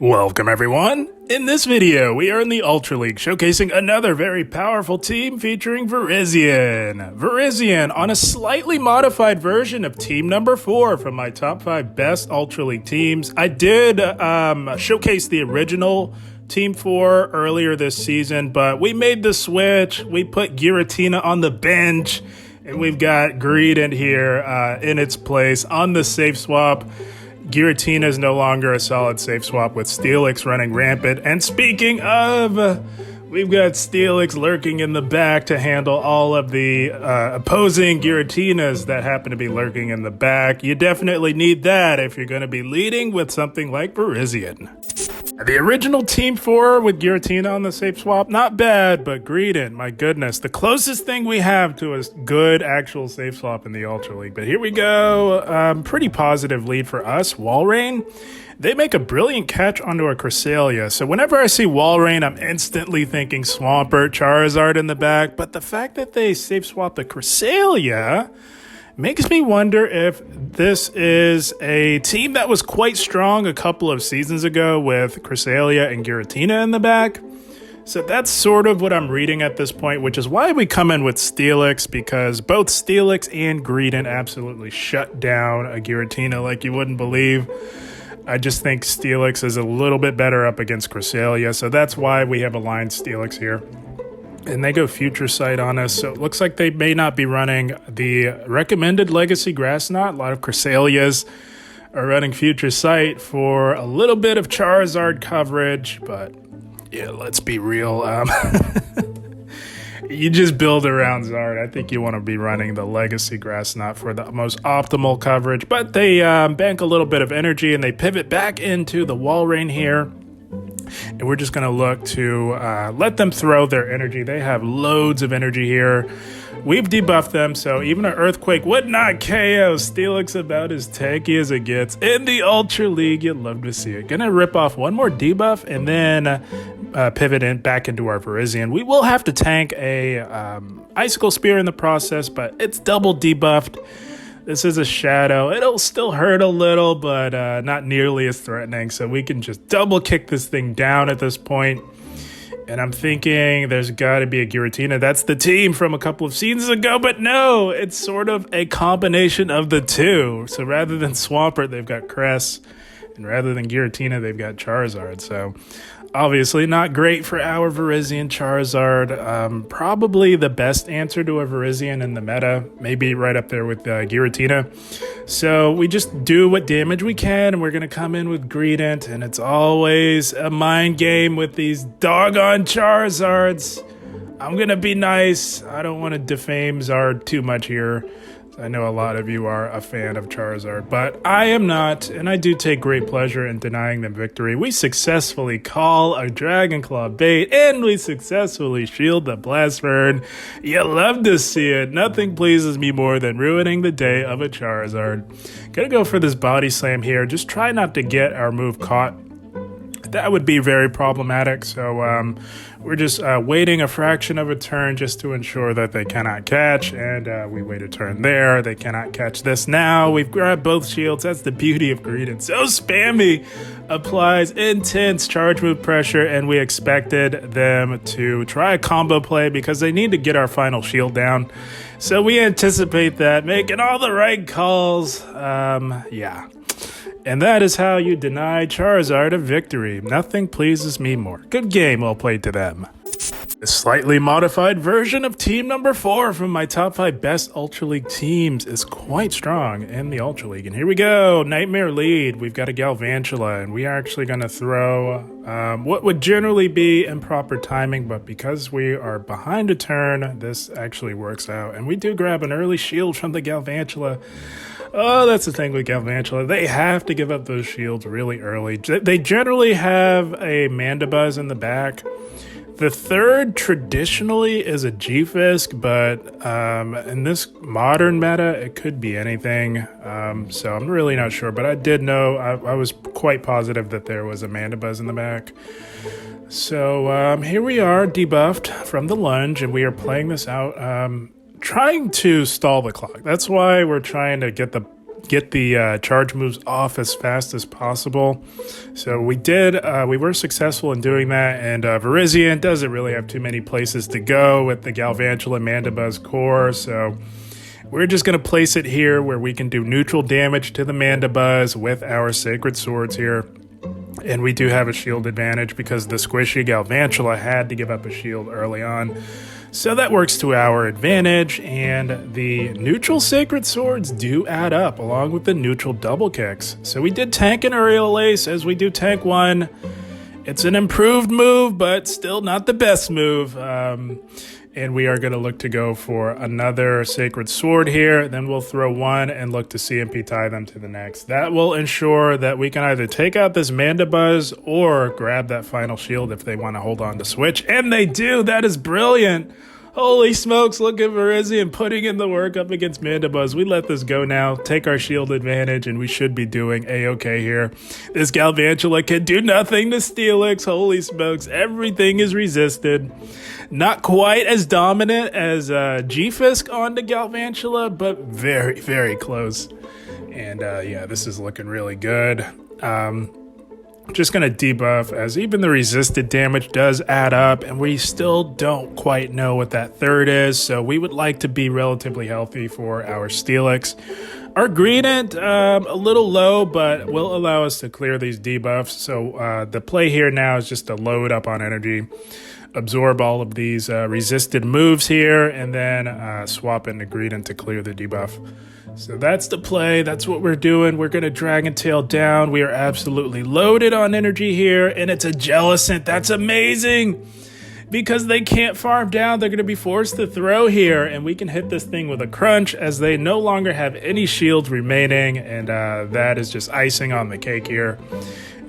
Welcome everyone! In this video, we are in the Ultra League showcasing another very powerful team featuring Virizion. Virizion on a slightly modified version of team number 4 from my top 5 best Ultra League teams. I did showcase the original Team 4 earlier this season, but we made the switch. We put Giratina on the bench, and we've got Greedent here in its place on the safe swap. Giratina is no longer a solid safe swap with Steelix running rampant. And speaking of, we've got Steelix lurking in the back to handle all of the opposing Giratinas that happen to be lurking in the back. You definitely need that if you're going to be leading with something like Virizion. The original Team 4 with Giratina on the safe swap, not bad, but Greedent, my goodness, the closest thing we have to a good actual safe swap in the Ultra League. But here we go, pretty positive lead for us. Walrein, they make a brilliant catch onto a Cresselia, so whenever I see Walrein, I'm instantly thinking Swampert, Charizard in the back, but the fact that they safe swap the Cresselia makes me wonder if this is a team that was quite strong a couple of seasons ago with Cresselia and Giratina in the back. So that's sort of what I'm reading at this point, which is why we come in with Steelix, because both Steelix and Greedent absolutely shut down a Giratina like you wouldn't believe. I just think Steelix is a little bit better up against Cresselia, so that's why we have aligned Steelix here. And they go Future Sight on us, so it looks like they may not be running the recommended Legacy Grass Knot. A lot of Cresselias are running Future Sight for a little bit of Charizard coverage, but yeah, let's be real. You just build around Zard. I think you want to be running the Legacy Grass Knot for the most optimal coverage, but they bank a little bit of energy and they pivot back into the Walrein here. And we're just going to look to let them throw their energy. They have loads of energy here. We've debuffed them, so even an Earthquake would not KO Steelix, about as tanky as it gets. In the Ultra League, you'd love to see it. Gonna rip off one more debuff and then pivot in back into our Virizion. We will have to tank a Icicle Spear in the process, but it's double debuffed. This is a Shadow. It'll still hurt a little, but not nearly as threatening. So we can just double kick this thing down at this point. And I'm thinking there's got to be a Giratina. That's the team from a couple of seasons ago. But no, it's sort of a combination of the two. So rather than Swampert, they've got Cress. And rather than Giratina, they've got Charizard. So obviously not great for our Virizion Charizard. Probably the best answer to a Virizion in the meta. Maybe right up there with Giratina. So we just do what damage we can, and we're going to come in with Greedent, and it's always a mind game with these doggone Charizards. I'm going to be nice. I don't want to defame Zard too much here. I know a lot of you are a fan of Charizard, but I am not, and I do take great pleasure in denying them victory. We successfully call a Dragon Claw bait, and we successfully shield the Blastburn. You love to see it. Nothing pleases me more than ruining the day of a Charizard. Gonna go for this Body Slam here. Just try not to get our move caught. That would be very problematic, so we're just waiting a fraction of a turn just to ensure that they cannot catch, and we wait a turn there. They cannot catch this now. We've grabbed both shields. That's the beauty of Greedent. So spammy. Applies intense charge move pressure, and we expected them to try a combo play because they need to get our final shield down. So we anticipate that, making all the right calls. Yeah. And that is how you deny Charizard a victory. Nothing pleases me more. Good game, well played to them. A slightly modified version of team number 4 from my top 5 best Ultra League teams is quite strong in the Ultra League. And here we go, Nightmare lead. We've got a Galvantula, and we are actually going to throw what would generally be improper timing, but because we are behind a turn, this actually works out. And we do grab an early shield from the Galvantula. Oh, that's the thing with Galvantula. They have to give up those shields really early. They generally have a Mandibuzz in the back. The third traditionally is a G-Fisk, but in this modern meta, it could be anything. So I'm really not sure, but I did know, I was quite positive that there was a Mandibuzz in the back. So here we are, debuffed from the lunge, and we are playing this out, trying to stall the clock. That's why we're trying to get the get the charge moves off as fast as possible. So we did. We were successful in doing that, and Virizion doesn't really have too many places to go with the Galvantula Mandibuzz core, so we're just going to place it here where we can do neutral damage to the Mandibuzz with our Sacred Swords here. And we do have a shield advantage because the squishy Galvantula had to give up a shield early on. So that works to our advantage, and the neutral Sacred Swords do add up along with the neutral double kicks. So we did tank an Aerial Ace as we do tank one. It's an improved move, but still not the best move. And we are going to look to go for another Sacred Sword here. Then we'll throw one and look to CMP tie them to the next. That will ensure that we can either take out this Mandibuzz or grab that final shield if they want to hold on to switch. And they do. That is brilliant. Holy smokes, look at Virizion putting in the work up against Mandibuzz. We let this go now, take our shield advantage, and we should be doing A-okay here. This Galvantula can do nothing to Steelix. Holy smokes, everything is resisted. Not quite as dominant as G-Fisk on the Galvantula, but very, very close. And yeah, this is looking really good. Just going to debuff as even the resisted damage does add up, and we still don't quite know what that third is, so we would like to be relatively healthy for our Steelix. Our Greedent, a little low, but will allow us to clear these debuffs, so the play here now is just to load up on energy, absorb all of these resisted moves here, and then swap into Greedent to clear the debuff. So that's the play. That's what we're doing. We're going to Dragon Tail down. We are absolutely loaded on energy here, and it's a Jellicent. That's amazing. Because they can't farm down, they're going to be forced to throw here, and we can hit this thing with a crunch as they no longer have any shields remaining, and that is just icing on the cake here.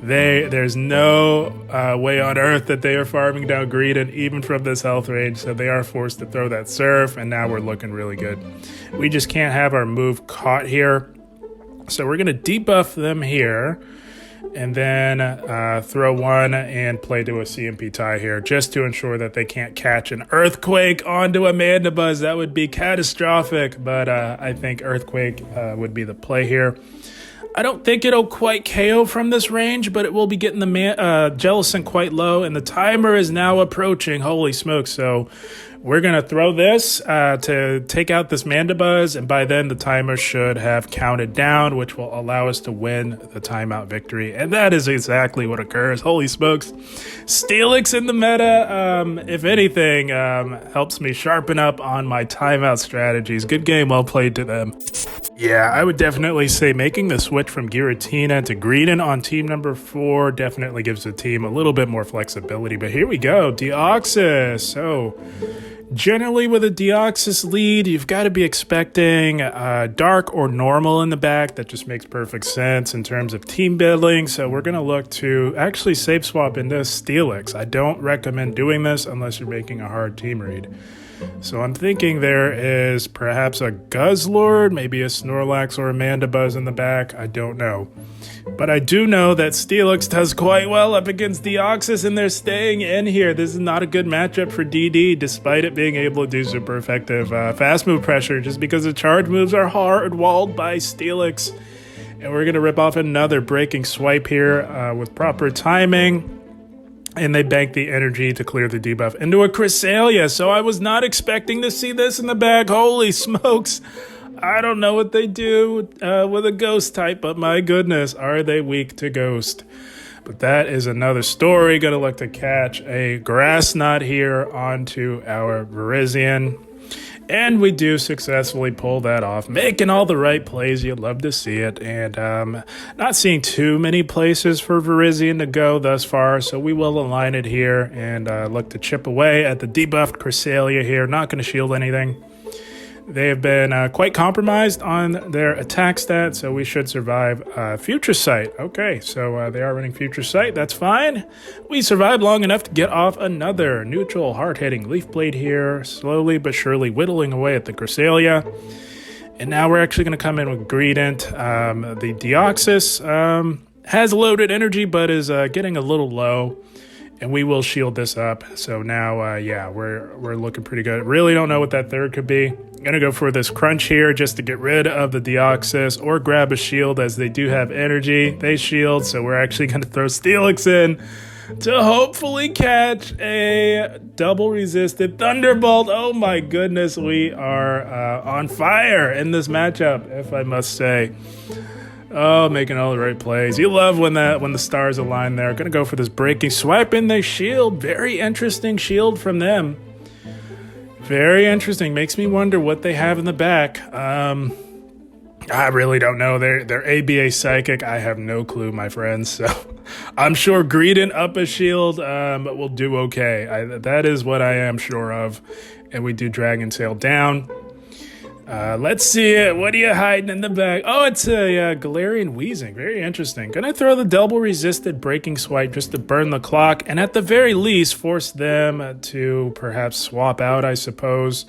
There's no way on earth that they are farming down Greedent, even from this health range, so they are forced to throw that Surf, and now we're looking really good. We just can't have our move caught here, so we're going to debuff them here, and then throw one and play to a CMP tie here, just to ensure that they can't catch an Earthquake onto a Mandibuzz. That would be catastrophic, but I think Earthquake would be the play here. I don't think it'll quite KO from this range, but it will be getting the Jellicent quite low, and the timer is now approaching. Holy smokes. So we're going to throw this to take out this Mandibuzz, and by then the timer should have counted down, which will allow us to win the timeout victory, and that is exactly what occurs. Holy smokes. Steelix in the meta, if anything, helps me sharpen up on my timeout strategies. Good game, well played to them. Yeah, I would definitely say making the switch from Giratina to Greedent on team number 4 definitely gives the team a little bit more flexibility. But here we go, Deoxys. So generally with a Deoxys lead, you've got to be expecting dark or normal in the back. That just makes perfect sense in terms of team building. So we're going to look to actually save swap into Steelix. I don't recommend doing this unless you're making a hard team read. So I'm thinking there is perhaps a Guzzlord, maybe a Snorlax or a Mandibuzz in the back. I don't know. But I do know that Steelix does quite well up against Deoxys, and they're staying in here. This is not a good matchup for DD, despite it being able to do super effective fast move pressure, just because the charge moves are hard-walled by Steelix. And we're going to rip off another breaking swipe here with proper timing. And they bank the energy to clear the debuff into a Cresselia. So I was not expecting to see this in the back. Holy smokes. I don't know what they do with a ghost type, but my goodness, are they weak to ghost? But that is another story. Gonna look to catch a Grass Knot here onto our Virizion. And we do successfully pull that off, making all the right plays. You'd love to see it. And not seeing too many places for Virizion to go thus far, so we will align it here and look to chip away at the debuffed Cresselia here. Not going to shield anything. They have been quite compromised on their attack stats, so we should survive Future Sight. Okay, so they are running Future Sight. That's fine. We survived long enough to get off another neutral, hard-hitting Leaf Blade here, slowly but surely whittling away at the Cresselia. And now we're actually going to come in with Greedent. The Deoxys has loaded energy, but is getting a little low. and we will shield this up. So now, yeah, we're looking pretty good. Really don't know what that third could be. I'm going to go for this crunch here just to get rid of the Deoxys or grab a shield as they do have energy. They shield, so we're actually going to throw Steelix in to hopefully catch a double resisted Thunderbolt. Oh my goodness, we are on fire in this matchup, if I must say. Oh, making all the right plays. You love when the stars align there. Gonna go for this breaking swipe, and they shield. Very interesting shield from them. Very interesting. Makes me wonder what they have in the back. I really don't know. They're ABA Psychic. I have no clue, my friends. So I'm sure Greedent up a shield, but we'll do okay. That is what I am sure of. And we do Dragon Tail down. Let's see it. What are you hiding in the back? Oh, it's a Galarian Wheezing. Very interesting. Gonna throw the double resisted breaking swipe just to burn the clock, and at the very least force them to perhaps swap out, I suppose.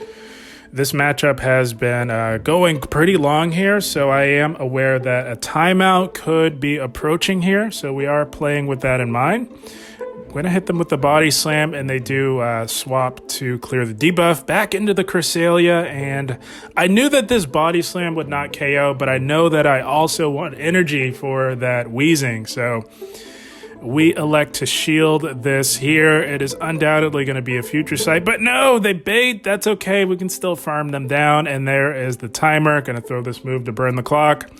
This matchup has been going pretty long here, so I am aware that a timeout could be approaching here, so we are playing with that in mind. I'm going to hit them with the body slam, and they do swap to clear the debuff back into the Cresselia, and I knew that this body slam would not KO, but I know that I also want energy for that Wheezing, so we elect to shield this here. It is undoubtedly going to be a future sight, but no, they bait. That's okay. We can still farm them down, and there is the timer. Going to throw this move to burn the clock.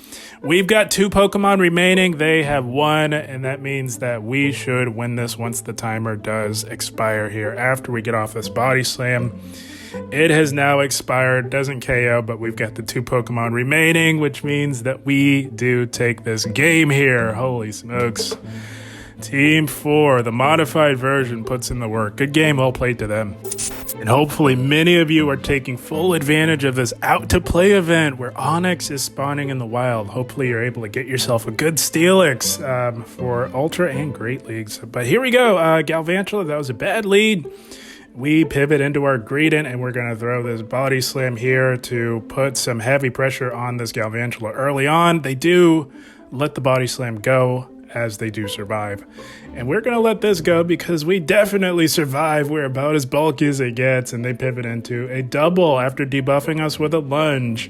We've got 2 Pokemon remaining. They have 1, and that means that we should win this once the timer does expire here after we get off this body slam. It has now expired, doesn't KO, but we've got the 2 Pokemon remaining, which means that we do take this game here. Holy smokes. Team 4, the modified version, puts in the work. Good game, well played to them. And hopefully many of you are taking full advantage of this out to play event where Onix is spawning in the wild. Hopefully you're able to get yourself a good Steelix for Ultra and Great Leagues. But here we go, Galvantula, that was a bad lead. We pivot into our Greedent, and we're going to throw this body slam here to put some heavy pressure on this Galvantula early on. They do let the body slam go, as they do survive. And we're going to let this go because we definitely survive. We're about as bulky as it gets, and they pivot into a double after debuffing us with a lunge.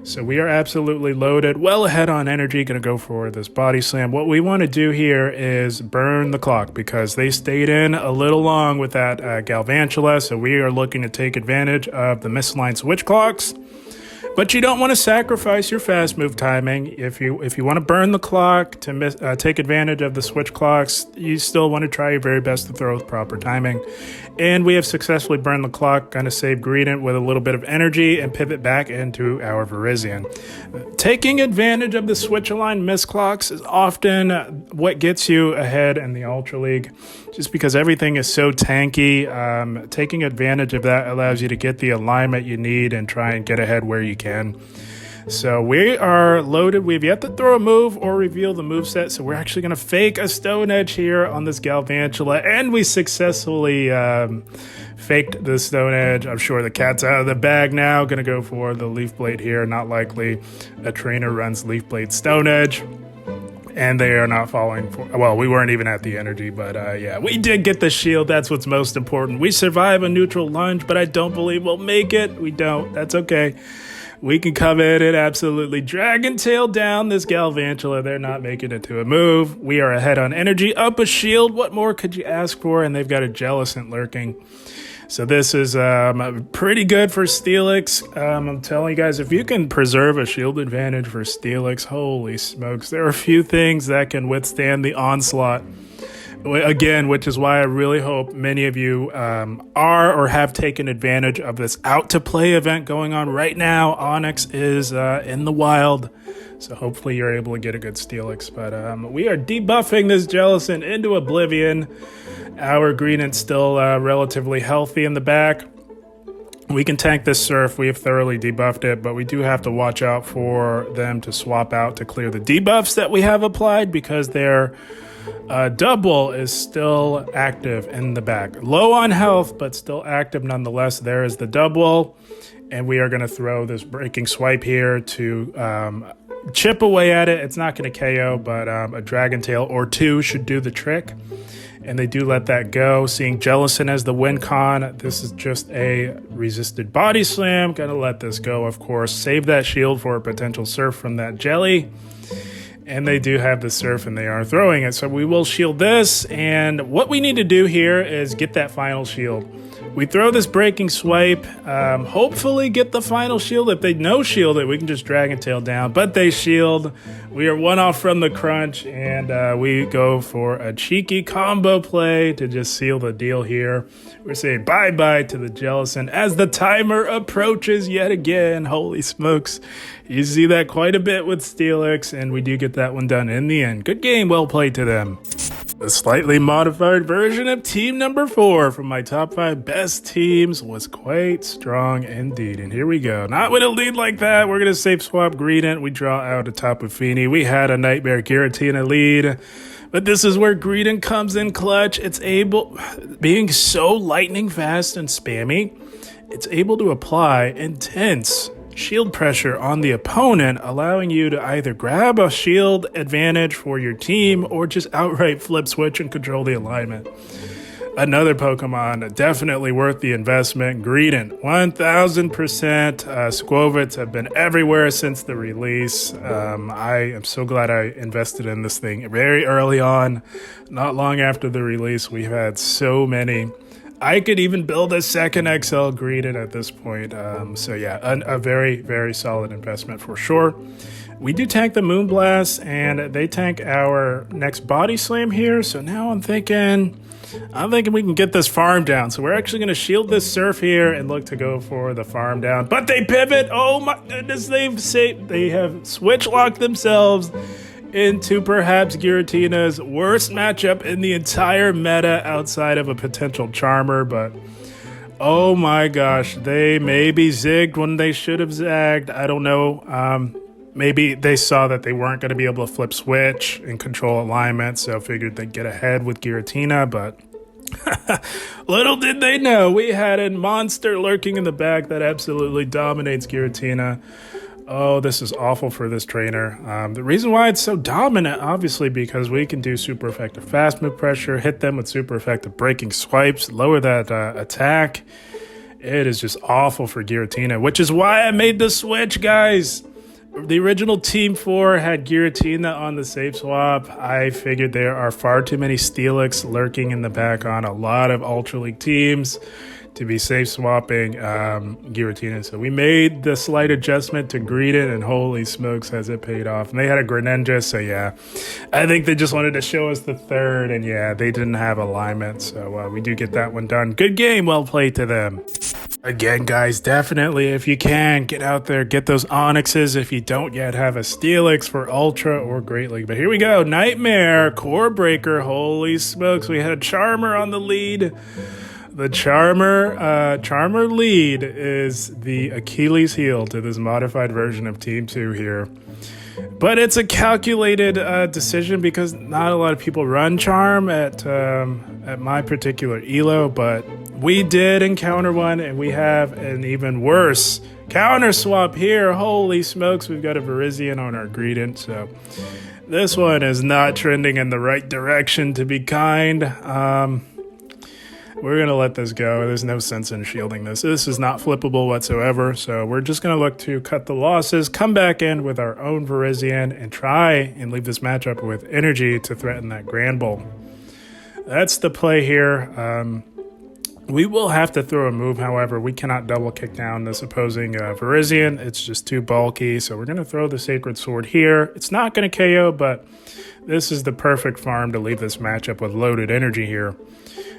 So we are absolutely loaded, well ahead on energy, going to go for this body slam. What we want to do here is burn the clock because they stayed in a little long with that Galvantula, so we are looking to take advantage of the misaligned switch clocks. But you don't want to sacrifice your fast move timing. If you want to burn the clock to take advantage of the switch clocks, you still want to try your very best to throw with proper timing. And we have successfully burned the clock, going to save Greedent with a little bit of energy and pivot back into our Virizion. Taking advantage of the switch aligned miss clocks is often what gets you ahead in the Ultra League, just because everything is so tanky. Taking advantage of that allows you to get the alignment you need and try and get ahead where you can. So we are loaded. We've yet to throw a move or reveal the moveset, so we're actually going to fake a Stone Edge here on this Galvantula, and we successfully faked the Stone Edge. I'm sure the cat's out of the bag now. Going to go for the Leaf Blade here. Not likely a trainer runs Leaf Blade Stone Edge, and they are not falling for... Well, we weren't even at the energy, but yeah, we did get the shield. That's what's most important. We survive a neutral lunge, but I don't believe we'll make it. We don't. That's okay. We can come in and absolutely Dragon Tail down this Galvantula. They're not making it to a move. We are ahead on energy. Up a shield. What more could you ask for? And they've got a Jellicent lurking. So this is pretty good for Steelix. I'm telling you guys, if you can preserve a shield advantage for Steelix, holy smokes. There are a few things that can withstand the onslaught. Again, which is why I really hope many of you are or have taken advantage of this out-to-play event going on right now. Onix is in the wild, so hopefully you're able to get a good Steelix. But we are debuffing this Jellicent into oblivion. Our Greedent's still relatively healthy in the back. We can tank this Surf. We have thoroughly debuffed it, but we do have to watch out for them to swap out to clear the debuffs that we have applied because they're... double is still active in the back. Low on health, but still active nonetheless. There is the double, and we are going to throw this breaking swipe here to chip away at it. It's not going to KO, but a Dragon Tail or 2 should do the trick. and they do let that go. Seeing Jellicent as the win con, this is just a resisted body slam. Gonna let this go, of course. Save that shield for a potential surf from that jelly. And they do have the surf and they are throwing it. So we will shield this. And what we need to do here is get that final shield. We throw this breaking swipe, hopefully get the final shield. If they no shield it, we can just Dragon Tail down, but they shield. We are one off from the crunch, and we go for a cheeky combo play to just seal the deal here. We're saying bye-bye to the Jellicent as the timer approaches yet again. Holy smokes. You see that quite a bit with Steelix, and we do get that one done in the end. Good game, well played to them. A slightly modified version of team number 4 from my top 5 best teams was quite strong indeed. And here we go. Not with a lead like that. We're going to safe swap Greedent. We draw out a Tapu Fini. We had a Nightmare Giratina lead. But this is where Greedent comes in clutch. It's able, being so lightning fast and spammy, it's able to apply intense shield pressure on the opponent, allowing you to either grab a shield advantage for your team or just outright flip switch and control the alignment. Another Pokemon definitely worth the investment. Greedent, 1000%. Squovits have been everywhere since the release. I am so glad I invested in this thing very early on. Not long after the release, we've had so many. I could even build a second XL Greedent at this point. So yeah, a very, very solid investment for sure. We do tank the Moonblast, and they tank our next Body Slam here. So now I'm thinking we can get this farm down. So we're actually going to shield this Surf here and look to go for the farm down. But they pivot. Oh my goodness, they have switch locked themselves into perhaps Giratina's worst matchup in the entire meta outside of a potential Charmer, but oh my gosh, they maybe zigged when they should have zagged. I don't know. Maybe they saw that they weren't going to be able to flip switch and control alignment, so figured they'd get ahead with Giratina, but little did they know we had a monster lurking in the back that absolutely dominates Giratina. Oh, this is awful for this trainer. The reason why it's so dominant, obviously, because we can do super effective fast move pressure, hit them with super effective breaking swipes, lower that attack. It is just awful for Giratina, which is why I made the switch, guys. The original Team 4 had Giratina on the safe swap. I figured there are far too many Steelix lurking in the back on a lot of Ultra League teams to be safe swapping Giratina. So we made the slight adjustment to Greedent, and holy smokes, has it paid off. And they had a Greninja, so yeah. I think they just wanted to show us the third, and yeah, they didn't have alignment. So we do get that one done. Good game, well played to them. Again, guys, definitely, if you can, get out there, get those Onyxes if you don't yet have a Steelix for Ultra or Great League. But here we go, Nightmare, Core Breaker, holy smokes, we had a Charmer on the lead. The Charmer lead is the Achilles heel to this modified version of Team 2 here. But it's a calculated decision because not a lot of people run Charm at my particular elo, but we did encounter one, and we have an even worse counter swap here. Holy smokes, we've got a Virizion on our Greedent, so this one is not trending in the right direction, to be kind. We're going to let this go. There's no sense in shielding this. This is not flippable whatsoever, so we're just going to look to cut the losses, come back in with our own Virizion, and try and leave this matchup with energy to threaten that Grand Bull. That's the play here. We will have to throw a move, however. We cannot double kick down this opposing Virizion. It's just too bulky, so we're going to throw the Sacred Sword here. It's not going to KO, but this is the perfect farm to leave this matchup with loaded energy here.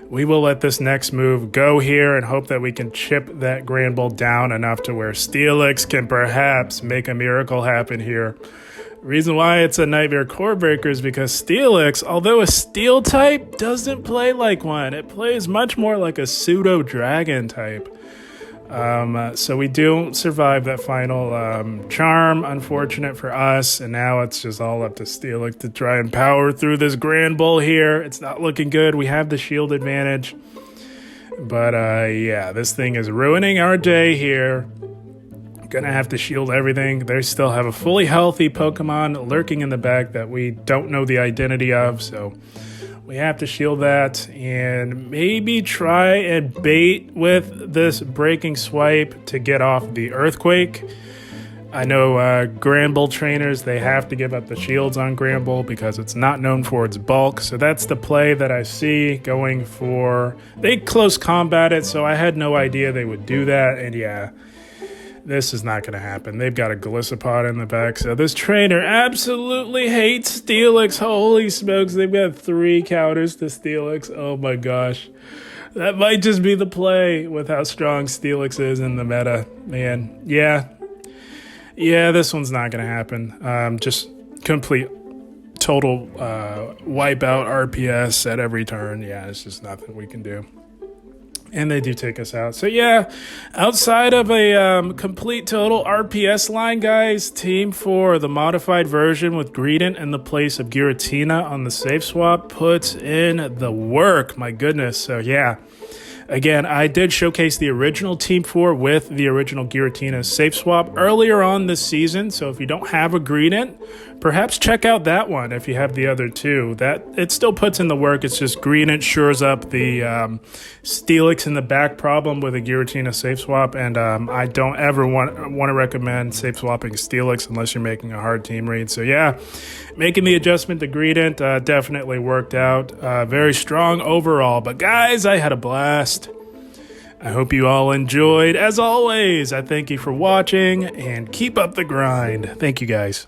We will let this next move go here and hope that we can chip that Grand Bull down enough to where Steelix can perhaps make a miracle happen here. Reason why it's a Nightmare Core Breaker is because Steelix, although a Steel type, doesn't play like one. It plays much more like a pseudo Dragon type. So we don't survive that final Charm, unfortunate for us, and now it's just all up to Steelix to try and power through this Grand Bull here. It's not looking good. We have the shield advantage, but yeah, this thing is ruining our day here. Gonna have to shield everything. They still have a fully healthy Pokemon lurking in the back that we don't know the identity of, so We have to shield that and maybe try and bait with this breaking swipe to get off the earthquake. I know Granbull trainers, they have to give up the shields on Granbull because it's not known for its bulk. So that's the play that I see going for. They close combat it, so I had no idea they would do that. And yeah, this is not going to happen. They've got a Golisopod in the back. So this trainer absolutely hates Steelix. Holy smokes, they've got 3 counters to Steelix. Oh my gosh. That might just be the play with how strong Steelix is in the meta. Man, yeah, this one's not going to happen. Just complete, total wipeout RPS at every turn. Yeah, it's just nothing we can do. And they do take us out. So yeah, outside of a complete total RPS line, guys, Team 4, the modified version with Greedent in the place of Giratina on the safe swap, puts in the work. My goodness. So yeah. Again, I did showcase the original Team 4 with the original Giratina safe swap earlier on this season, so if you don't have a Greedent, perhaps check out that one if you have the other two. That it still puts in the work, it's just Greedent shores up the Steelix in the back problem with a Giratina safe swap, and I don't ever want to recommend safe swapping Steelix unless you're making a hard team read. So yeah, making the adjustment to Greedent definitely worked out. Very strong overall, but guys, I had a blast. I hope you all enjoyed. As always, I thank you for watching and keep up the grind. Thank you guys.